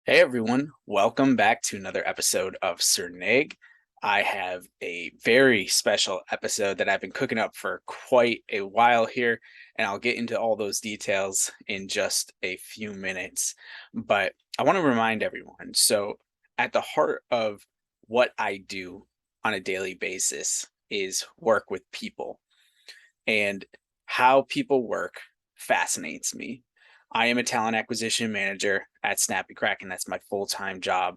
Hey everyone, welcome back to another episode of Sir Nig. I have a very special episode that I've been cooking up for quite a while here, and I'll get into all those details in just a few minutes. But I want to remind everyone, so at the heart of what I do on a daily basis is work with people, and how people work fascinates me. I am a talent acquisition manager at Snappy Crack, and that's my full-time job.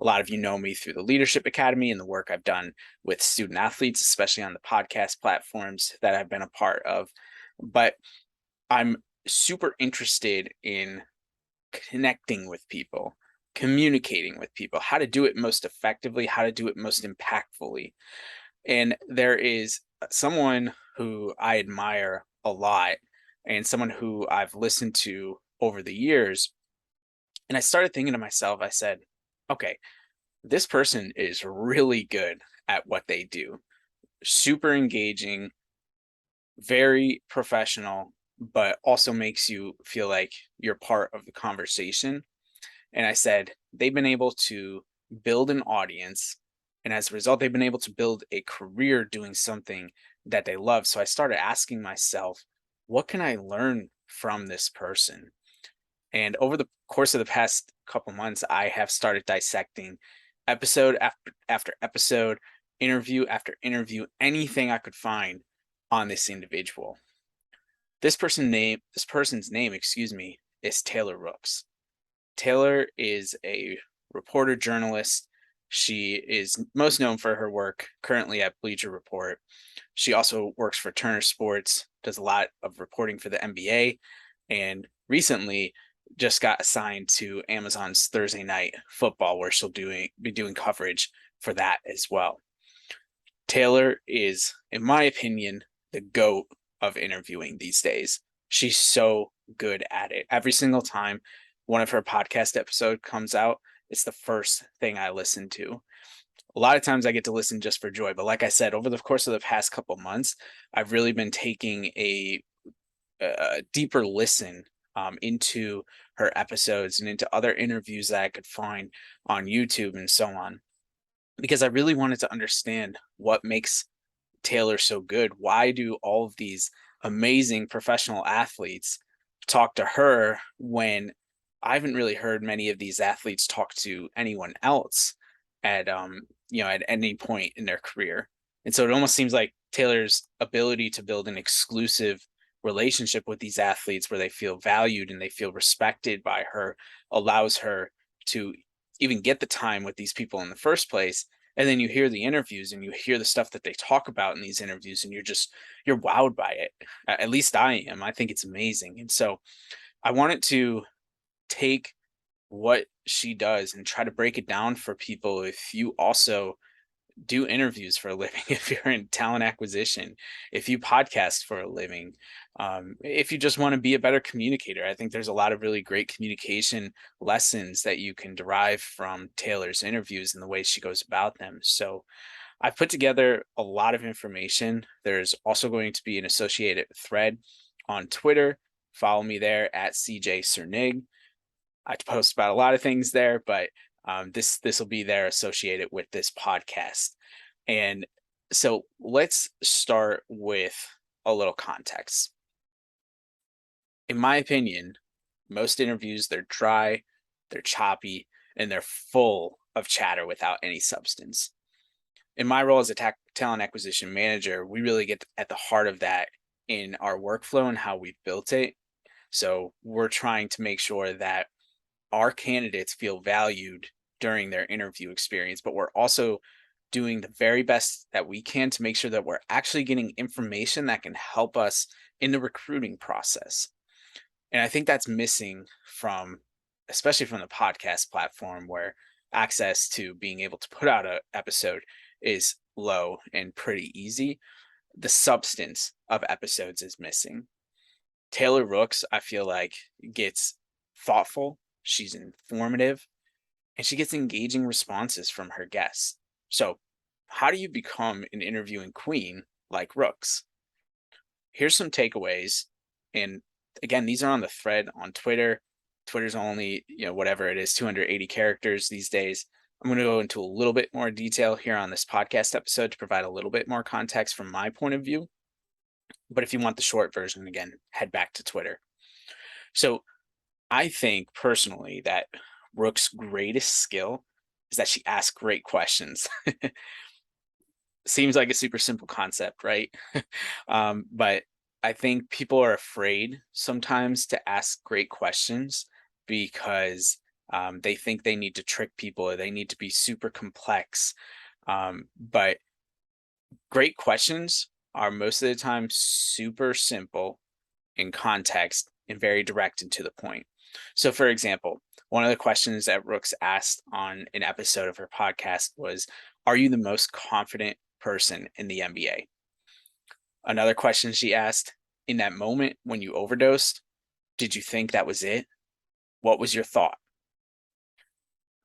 A lot of you know me through the Leadership Academy and the work I've done with student athletes, especially on the podcast platforms that I've been a part of. But I'm super interested in connecting with people, communicating with people, how to do it most effectively, how to do it most impactfully. And there is someone who I admire a lot and someone who I've listened to over the years. And I started thinking to myself, I said, okay, this person is really good at what they do, super engaging, very professional, but also makes you feel like you're part of the conversation. And I said, they've been able to build an audience. And as a result, they've been able to build a career doing something that they love. So I started asking myself, what can I learn from this person? And over the course of the past couple months, I have started dissecting episode after episode, interview after interview, anything I could find on this individual. This person's name, excuse me, is Taylor Rooks. Taylor is a reporter journalist. She is most known for her work currently at Bleacher Report. She also works for Turner Sports, does a lot of reporting for the NBA, and recently just got assigned to Amazon's Thursday Night Football, where be doing coverage for that as well. Taylor is, in my opinion, the GOAT of interviewing these days. She's so good at it. Every single time one of her podcast episode comes out, it's the first thing I listen to. A lot of times I get to listen just for joy, but like I said, over the course of the past couple months, I've really been taking a deeper listen into her episodes and into other interviews that I could find on YouTube and so on, because I really wanted to understand what makes Taylor so good. Why do all of these amazing professional athletes talk to her when I haven't really heard many of these athletes talk to anyone else at at any point in their career. And so it almost seems like Taylor's ability to build an exclusive relationship with these athletes where they feel valued and they feel respected by her allows her to even get the time with these people in the first place. And then you hear the interviews and you hear the stuff that they talk about in these interviews, and you're wowed by it. At least I am. I think it's amazing. And so I wanted to take what she does and try to break it down for people. If you also do interviews for a living, if you're in talent acquisition, if you podcast for a living, if you just want to be a better communicator, I think there's a lot of really great communication lessons that you can derive from Taylor's interviews and the way she goes about them. So I've put together a lot of information. There's also going to be an associated thread on Twitter. Follow me there at CJ Cernig. I post about a lot of things there, but this will be there associated with this podcast. And so let's start with a little context. In my opinion, most interviews, they're dry, they're choppy, and they're full of chatter without any substance. In my role as a talent acquisition manager, we really get at the heart of that in our workflow and how we've built it. So we're trying to make sure that our candidates feel valued during their interview experience, but we're also doing the very best that we can to make sure that we're actually getting information that can help us in the recruiting process. And I think that's missing from, especially from the podcast platform, where access to being able to put out an episode is low and pretty easy. The substance of episodes is missing. Taylor Rooks, I feel like, gets thoughtful, she's informative, and she gets engaging responses from her guests. So, how do you become an interviewing queen like Rooks? Here's some takeaways. And again, these are on the thread on Twitter. Twitter's only, whatever it is, 280 characters these days. I'm going to go into a little bit more detail here on this podcast episode to provide a little bit more context from my point of view. But if you want the short version, again, head back to Twitter. So I think personally that Rook's greatest skill is that she asks great questions. Seems like a super simple concept, right? But I think people are afraid sometimes to ask great questions because they think they need to trick people or they need to be super complex. But great questions are most of the time super simple in context and very direct and to the point. So, for example, one of the questions that Rooks asked on an episode of her podcast was, "Are you the most confident person in the NBA?" Another question she asked, "In that moment when you overdosed, did you think that was it? What was your thought?"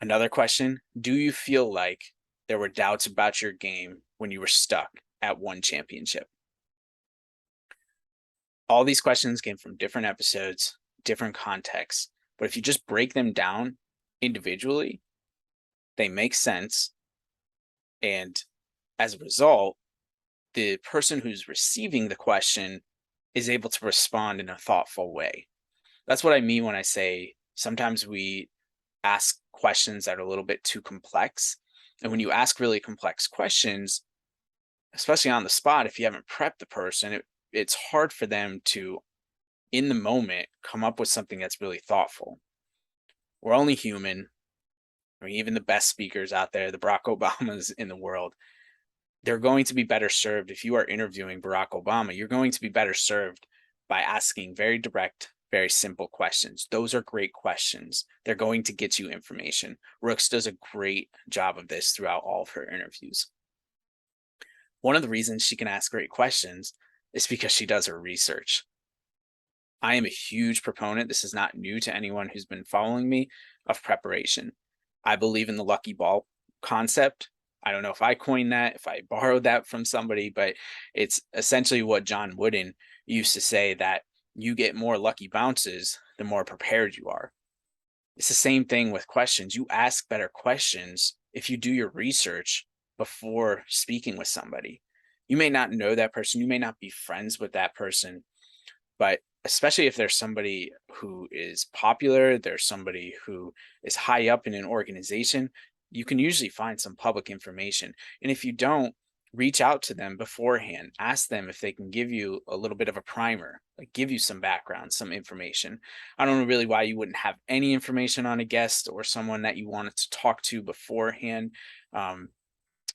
Another question, "Do you feel like there were doubts about your game when you were stuck at one championship?" All these questions came from different episodes, different contexts. But if you just break them down individually, they make sense. And as a result, the person who's receiving the question is able to respond in a thoughtful way. That's what I mean when I say sometimes we ask questions that are a little bit too complex. And when you ask really complex questions, especially on the spot, if you haven't prepped the person, it's hard for them to, in the moment, come up with something that's really thoughtful. We're only human. I mean, even the best speakers out there, the Barack Obamas in the world, they're going to be better served. If you are interviewing Barack Obama, you're going to be better served by asking very direct, very simple questions. Those are great questions. They're going to get you information. Rooks does a great job of this throughout all of her interviews. One of the reasons she can ask great questions is because she does her research. I am a huge proponent, this is not new to anyone who's been following me, of preparation. I believe in the lucky ball concept. I don't know if I coined that, if I borrowed that from somebody, but it's essentially what John Wooden used to say, that you get more lucky bounces the more prepared you are. It's the same thing with questions. You ask better questions if you do your research before speaking with somebody. You may not know that person, you may not be friends with that person, but especially if there's somebody who is popular, there's somebody who is high up in an organization, you can usually find some public information. And if you don't, reach out to them beforehand. Ask them if they can give you a little bit of a primer, like give you some background, some information. I don't know really why you wouldn't have any information on a guest or someone that you wanted to talk to beforehand. Um,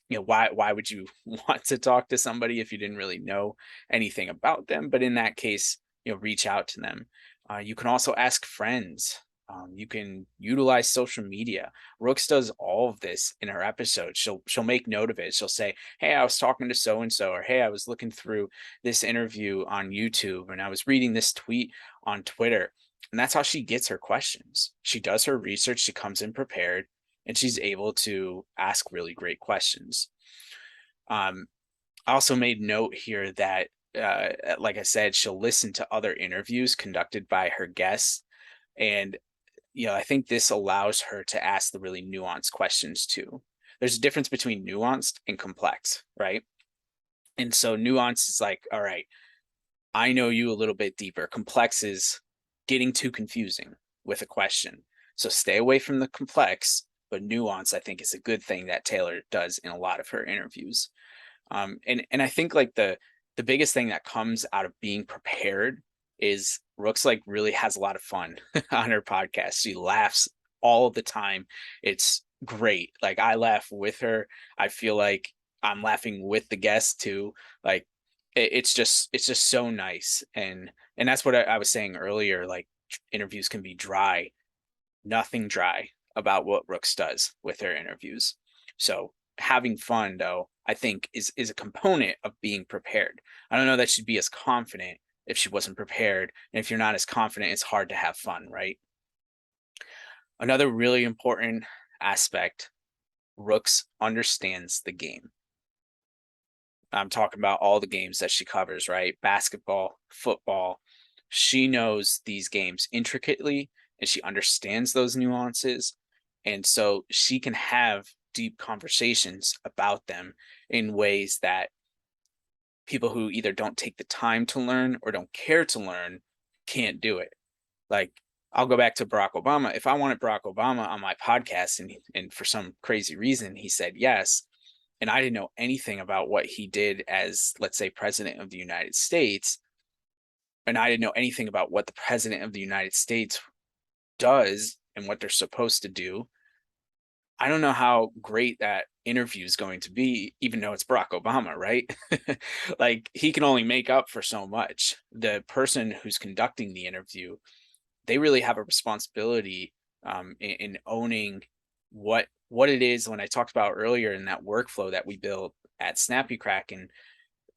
why would you want to talk to somebody if you didn't really know anything about them? But in that case, reach out to them. You can also ask friends. You can utilize social media. Rooks does all of this in her episodes. She'll make note of it. She'll say, "Hey, I was talking to so and so," or "Hey, I was looking through this interview on YouTube, and I was reading this tweet on Twitter." And that's how she gets her questions. She does her research. She comes in prepared, and she's able to ask really great questions. I also made note here that, like I said, she'll listen to other interviews conducted by her guests. And, I think this allows her to ask the really nuanced questions too. There's a difference between nuanced and complex, right? And so nuance is like, all right, I know you a little bit deeper. Complex is getting too confusing with a question. So stay away from the complex, but nuance, I think, is a good thing that Taylor does in a lot of her interviews. And I think like the biggest thing that comes out of being prepared is Rooks like really has a lot of fun on her podcast. She laughs all the time. It's great. Like I laugh with her. I feel like I'm laughing with the guests too. Like it's just so nice. And that's what I was saying earlier. Like interviews can be dry. Nothing dry about what Rooks does with her interviews. So having fun though, I think is a component of being prepared. I don't know that she'd be as confident if she wasn't prepared. And if you're not as confident, it's hard to have fun, right? Another really important aspect, Rooks understands the game. I'm talking about all the games that she covers, right? Basketball, football. She knows these games intricately and she understands those nuances. And so she can have deep conversations about them in ways that people who either don't take the time to learn or don't care to learn can't do it. Like, I'll go back to Barack Obama. If I wanted Barack Obama on my podcast and for some crazy reason he said yes, and I didn't know anything about what he did as, let's say, president of the United States, and I didn't know anything about what the president of the United States does and what they're supposed to do, I don't know how great that interview is going to be, even though it's Barack Obama, right? Like, he can only make up for so much. The person who's conducting the interview, they really have a responsibility in owning what it is. When I talked about earlier in that workflow that we built at Snappy Crack, and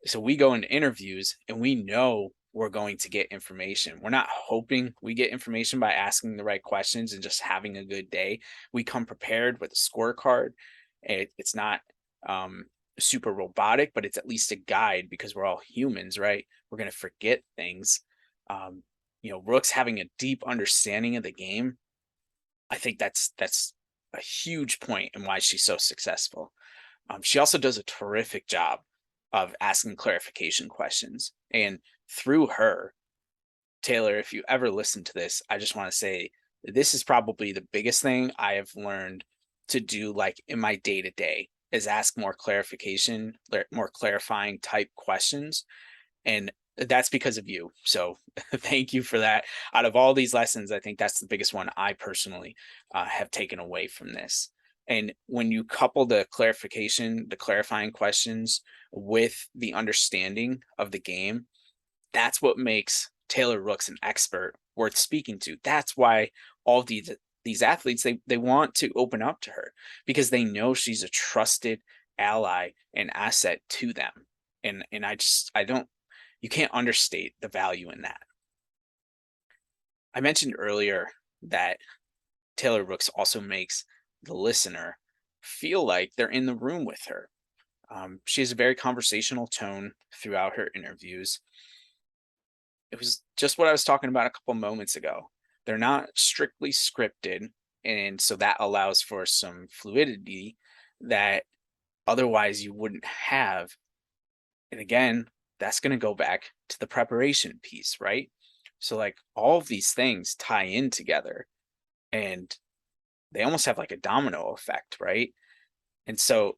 so we go into interviews and we know we're going to get information. We're not hoping we get information by asking the right questions and just having a good day. We come prepared with a scorecard. It's not um, super robotic, but it's at least a guide because we're all humans, right? We're going to forget things. Um, Rook's having a deep understanding of the game. I think that's a huge point in why she's so successful. She also does a terrific job of asking clarification questions. And through her, Taylor, if you ever listen to this, I just want to say this is probably the biggest thing I have learned to do, like in my day to day, is ask more clarification, more clarifying type questions. And that's because of you. So thank you for that. Out of all these lessons, I think that's the biggest one I personally have taken away from this. And when you couple the clarification, the clarifying questions with the understanding of the game, that's what makes Taylor Rooks an expert worth speaking to. That's why all these athletes, they want to open up to her because they know she's a trusted ally and asset to them. And I don't, you can't understate the value in that. I mentioned earlier that Taylor Rooks also makes the listener feel like they're in the room with her. She has a very conversational tone throughout her interviews. It was just what I was talking about a couple moments ago. They're not strictly scripted, and so that allows for some fluidity that otherwise you wouldn't have. And again, that's going to go back to the preparation piece, right? So, like, all of these things tie in together and they almost have like a domino effect, right? And so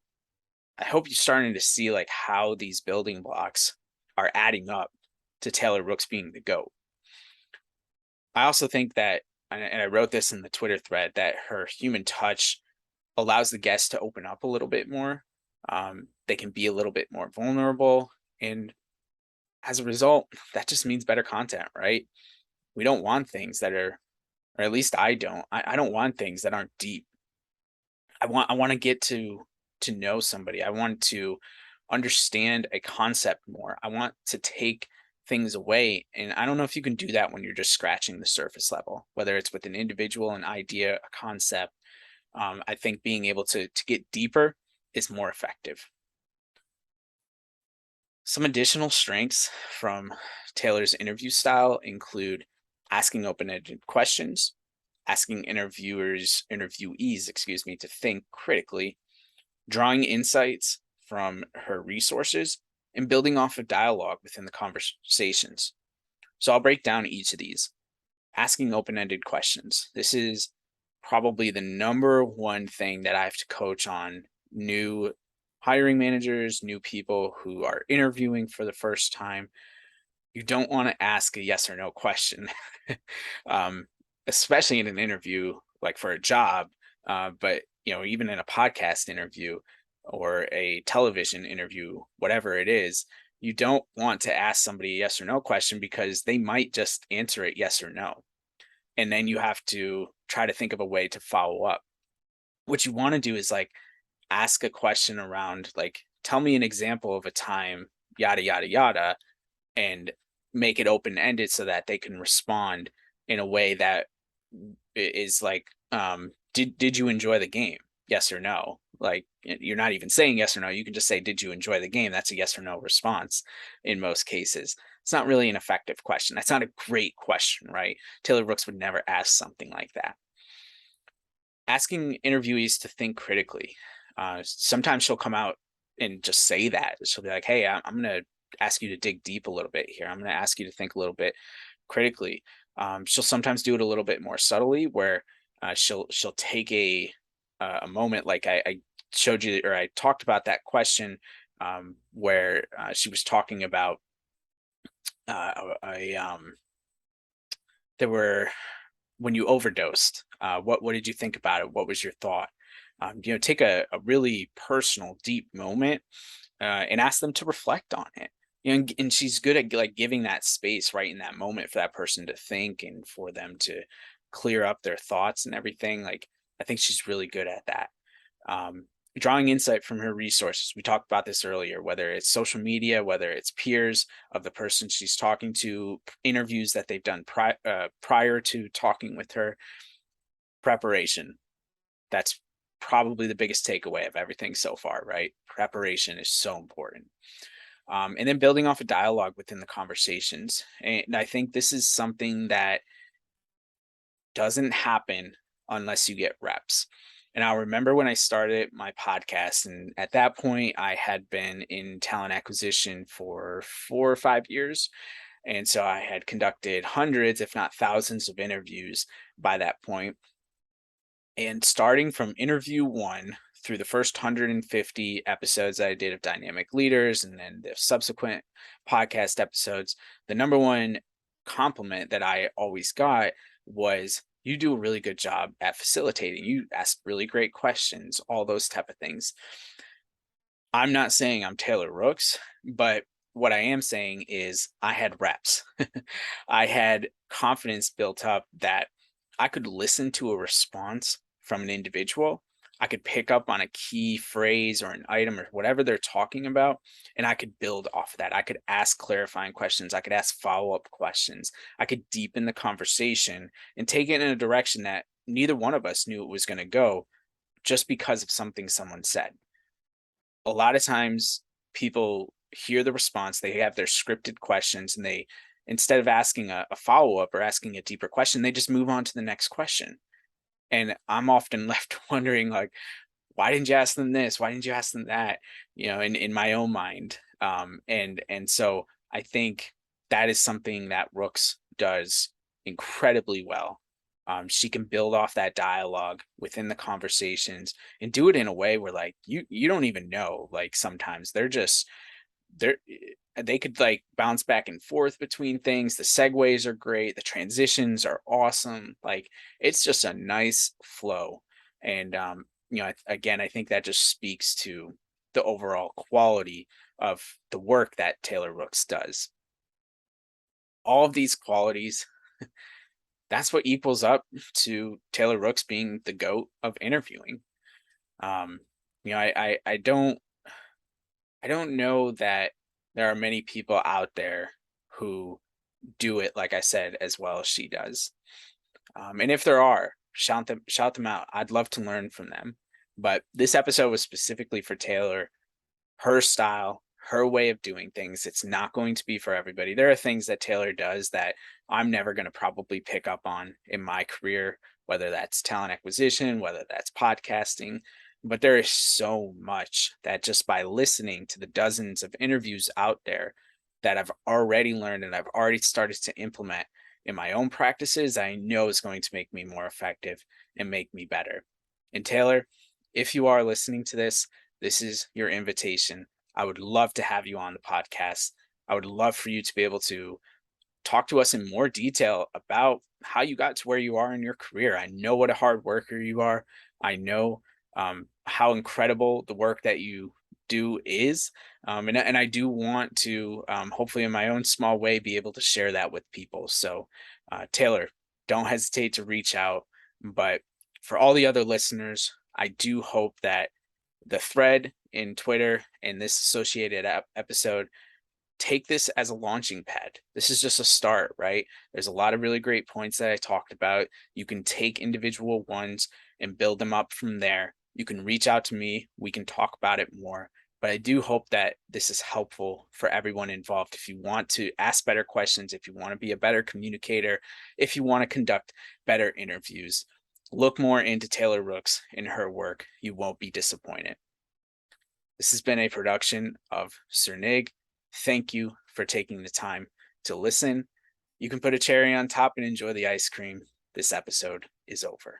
I hope you're starting to see like how these building blocks are adding up to Taylor Rooks being the GOAT. I also think that, and I wrote this in the Twitter thread, that her human touch allows the guests to open up a little bit more. They can be a little bit more vulnerable. And as a result, that just means better content, right? We don't want things that are, or at least I don't. I don't want things that aren't deep. I want to get to know somebody. I want to understand a concept more. I want to take things away. And I don't know if you can do that when you're just scratching the surface level, whether it's with an individual, an idea, a concept. I think being able to get deeper is more effective. Some additional strengths from Taylor's interview style include asking open-ended questions, asking interviewees, excuse me, to think critically, drawing insights from her resources, and building off of dialogue within the conversations. So I'll break down each of these. Asking open-ended questions. This is probably the number one thing that I have to coach on new hiring managers, new people who are interviewing for the first time. You don't want to ask a yes or no question, um, especially in an interview, like for a job. But even in a podcast interview or a television interview, whatever it is, you don't want to ask somebody a yes or no question because they might just answer it yes or no. And then you have to try to think of a way to follow up. What you want to do is like ask a question around, like, tell me an example of a time, yada, yada, yada, and make it open ended so that they can respond in a way that is like, did you enjoy the game? Yes or no. Like, you're not even saying yes or no. You can just say, did you enjoy the game? That's a yes or no response in most cases. it's not really an effective question. That's not a great question, right? Taylor Rooks would never ask something like that. Asking interviewees to think critically. Sometimes she'll come out and just say that. She'll be like, hey, I'm going to ask you to dig deep a little bit here. I'm going to ask you to think a little bit critically. She'll sometimes do it a little bit more subtly, where she'll take a moment, like I showed you, or I talked about that question where she was talking about there were when you overdosed. What did you think about it? What was your thought? Take a really personal, deep moment and ask them to reflect on it. And she's good at like giving that space right in that moment for that person to think and for them to clear up their thoughts and everything. Like, I think she's really good at that. Um, Drawing insight from her resources. We talked about this earlier, whether it's social media, whether it's peers of the person she's talking to, interviews that they've done prior to talking with her. Preparation. That's probably the biggest takeaway of everything so far, right? Preparation is so important. And then building off a dialogue within the conversations. And I think this is something that doesn't happen unless you get reps. And I remember when I started my podcast, and at that point, I had been in talent acquisition for 4 or 5 years. And so I had conducted hundreds, if not thousands, of interviews by that point. And starting from interview one through the first 150 episodes that I did of Dynamic Leaders, and then the subsequent podcast episodes, the number one compliment that I always got was, you do a really good job at facilitating. You ask really great questions, all those type of things. I'm not saying I'm Taylor Rooks, but what I am saying is I had reps. I had confidence built up that I could listen to a response from an individual. I could pick up on a key phrase or an item or whatever they're talking about, and I could build off of that. I could ask clarifying questions. I could ask follow-up questions. I could deepen the conversation and take it in a direction that neither one of us knew it was going to go, just because of something someone said. A lot of times people hear the response, they have their scripted questions, and they, instead of asking a follow-up or asking a deeper question, they just move on to the next question. And I'm often left wondering, like, why didn't you ask them this? Why didn't you ask them that? In my own mind. And so I think that is something that Rooks does incredibly well. She can build off that dialogue within the conversations and do it in a way where, like, you don't even know. Like, sometimes they're they could like bounce back and forth between things. The segues are great. The transitions are awesome. Like, it's just a nice flow. And again, I think that just speaks to the overall quality of the work that Taylor Rooks does. All of these qualities, that's what equals up to Taylor Rooks being the GOAT of interviewing. Um, I don't know that there are many people out there who do it, like I said, as well as she does. And if there are, shout them out. I'd love to learn from them. But this episode was specifically for Taylor, her style, her way of doing things. It's not going to be for everybody. There are things that Taylor does that I'm never going to probably pick up on in my career, whether that's talent acquisition, whether that's podcasting. But there is so much that, just by listening to the dozens of interviews out there, that I've already learned and I've already started to implement in my own practices, I know is going to make me more effective and make me better. And Taylor, if you are listening to this, this is your invitation. I would love to have you on the podcast. I would love for you to be able to talk to us in more detail about how you got to where you are in your career. I know what a hard worker you are. I know how incredible the work that you do is. And I do want to, hopefully in my own small way, be able to share that with people. So, Taylor, don't hesitate to reach out. But for all the other listeners, I do hope that the thread in Twitter and this associated episode, take this as a launching pad. This is just a start, right? There's a lot of really great points that I talked about. You can take individual ones and build them up from there. You can reach out to me. We can talk about it more. But I do hope that this is helpful for everyone involved. If you want to ask better questions, if you want to be a better communicator, if you want to conduct better interviews, look more into Taylor Rooks and her work. You won't be disappointed. This has been a production of Cernig. Thank you for taking the time to listen. You can put a cherry on top and enjoy the ice cream. This episode is over.